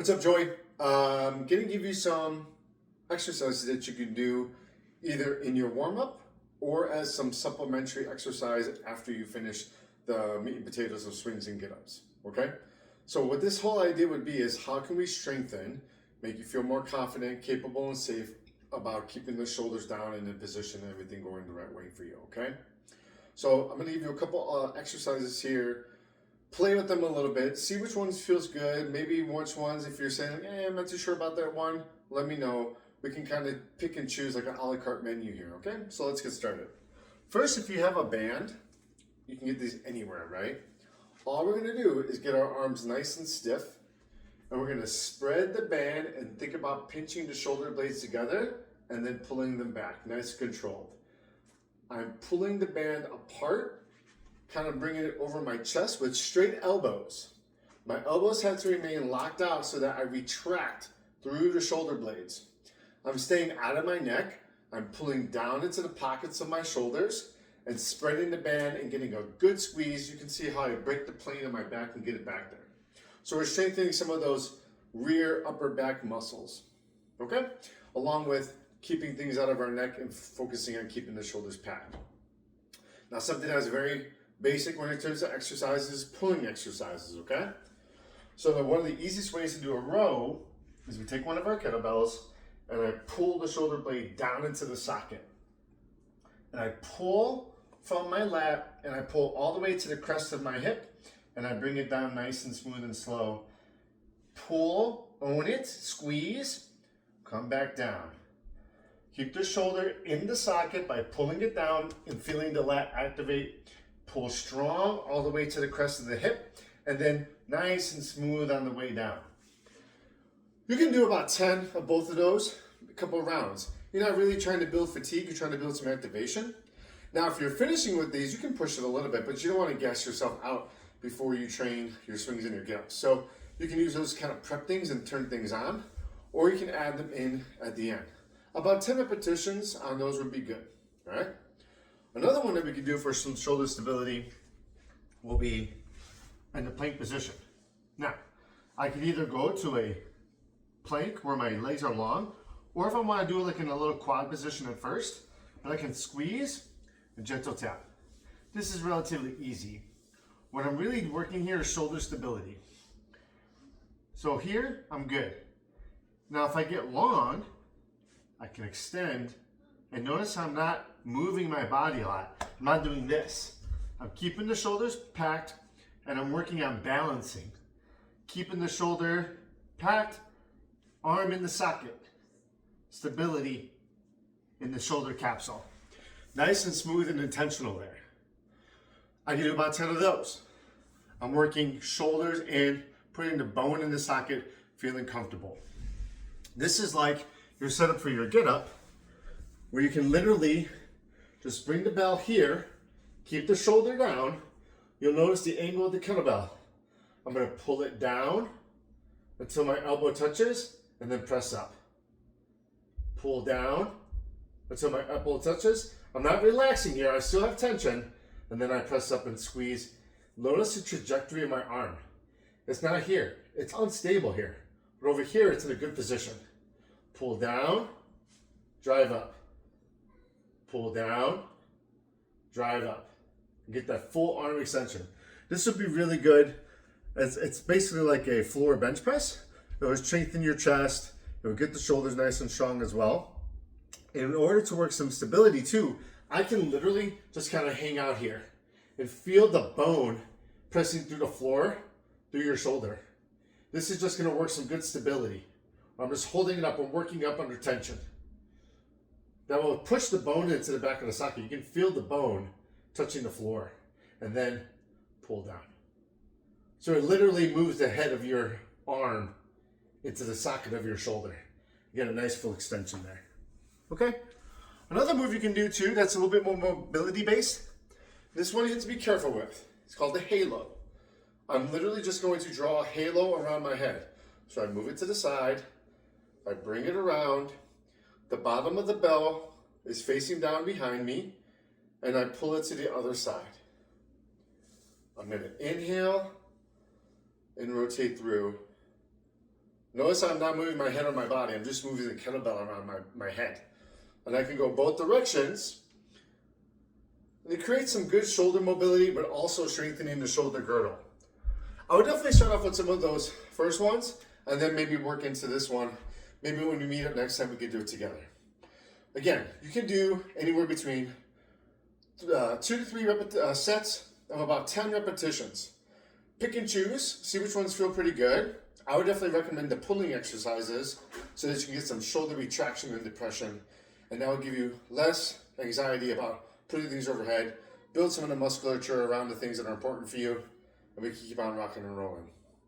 What's up, Joey? I'm going to give you some exercises that you can do either in your warm-up or as some supplementary exercise after you finish the meat and potatoes of swings and get-ups, okay? So what this whole idea would be is how can we strengthen, make you feel more confident, capable, and safe about keeping the shoulders down and in position and everything going the right way for you, okay? So I'm going to give you a couple exercises here. Play with them a little bit, see which ones feels good, maybe which ones, if you're saying, I'm not too sure about that one, let me know. We can kind of pick and choose like an a la carte menu here, okay? So let's get started. First, if you have a band, you can get these anywhere, right? All we're gonna do is get our arms nice and stiff, and we're gonna spread the band and think about pinching the shoulder blades together and then pulling them back, nice and controlled. I'm pulling the band apart, kind of bringing it over my chest with straight elbows. My elbows have to remain locked out so that I retract through the shoulder blades. I'm staying out of my neck. I'm pulling down into the pockets of my shoulders and spreading the band and getting a good squeeze. You can see how I break the plane of my back and get it back there. So we're strengthening some of those rear upper back muscles, okay? Along with keeping things out of our neck and focusing on keeping the shoulders packed. Now something that's very basic when it comes to exercises, pulling exercises, okay? So one of the easiest ways to do a row is we take one of our kettlebells and I pull the shoulder blade down into the socket. And I pull from my lat and I pull all the way to the crest of my hip and I bring it down nice and smooth and slow. Pull, own it, squeeze, come back down. Keep the shoulder in the socket by pulling it down and feeling the lat activate. Pull strong all the way to the crest of the hip, and then nice and smooth on the way down. You can do about 10 of both of those, a couple of rounds. You're not really trying to build fatigue, you're trying to build some activation. Now, if you're finishing with these, you can push it a little bit, but you don't want to gas yourself out before you train your swings and your get-ups. So you can use those kind of prep things and turn things on, or you can add them in at the end. About 10 repetitions on those would be good, all right? Another one that we can do for some shoulder stability will be in the plank position. Now, I can either go to a plank where my legs are long, or if I want to do it like in a little quad position at first, but I can squeeze and gentle tap. This is relatively easy. What I'm really working here is shoulder stability. So here, I'm good. Now, if I get long, I can extend, and notice I'm not moving my body a lot. I'm not doing this. I'm keeping the shoulders packed and I'm working on balancing. Keeping the shoulder packed, arm in the socket. Stability in the shoulder capsule. Nice and smooth and intentional there. I can do about 10 of those. I'm working shoulders and putting the bone in the socket, feeling comfortable. This is like your setup for your get up, where you can literally just bring the bell here, keep the shoulder down. You'll notice the angle of the kettlebell. I'm gonna pull it down until my elbow touches and then press up. Pull down until my elbow touches. I'm not relaxing here, I still have tension, and then I press up and squeeze. Notice the trajectory of my arm. It's not here, it's unstable here. But over here, it's in a good position. Pull down, drive up. Pull down, drive up, and get that full arm extension. This would be really good. It's basically like a floor bench press. It will strengthen your chest. It will get the shoulders nice and strong as well. And in order to work some stability too, I can literally just kind of hang out here and feel the bone pressing through the floor, through your shoulder. This is just gonna work some good stability. I'm just holding it up and working up under tension. That will push the bone into the back of the socket. You can feel the bone touching the floor and then pull down. So it literally moves the head of your arm into the socket of your shoulder. You get a nice full extension there. Okay? Another move you can do too that's a little bit more mobility based. This one you have to be careful with. It's called the halo. I'm literally just going to draw a halo around my head. So I move it to the side, I bring it around, the bottom of the bell is facing down behind me, and I pull it to the other side. I'm going to inhale and rotate through, Notice I'm not moving my head or my body. I'm just moving the kettlebell around my head. And I can go both directions. And it creates some good shoulder mobility, but also strengthening the shoulder girdle. I would definitely start off with some of those first ones, and then maybe work into this one. Maybe when we meet up next time, we can do it together. Again, you can do anywhere between 2 to 3 sets of about 10 repetitions. Pick and choose, see which ones feel pretty good. I would definitely recommend the pulling exercises so that you can get some shoulder retraction and depression, and that will give you less anxiety about putting things overhead, build some of the musculature around the things that are important for you, and we can keep on rocking and rolling.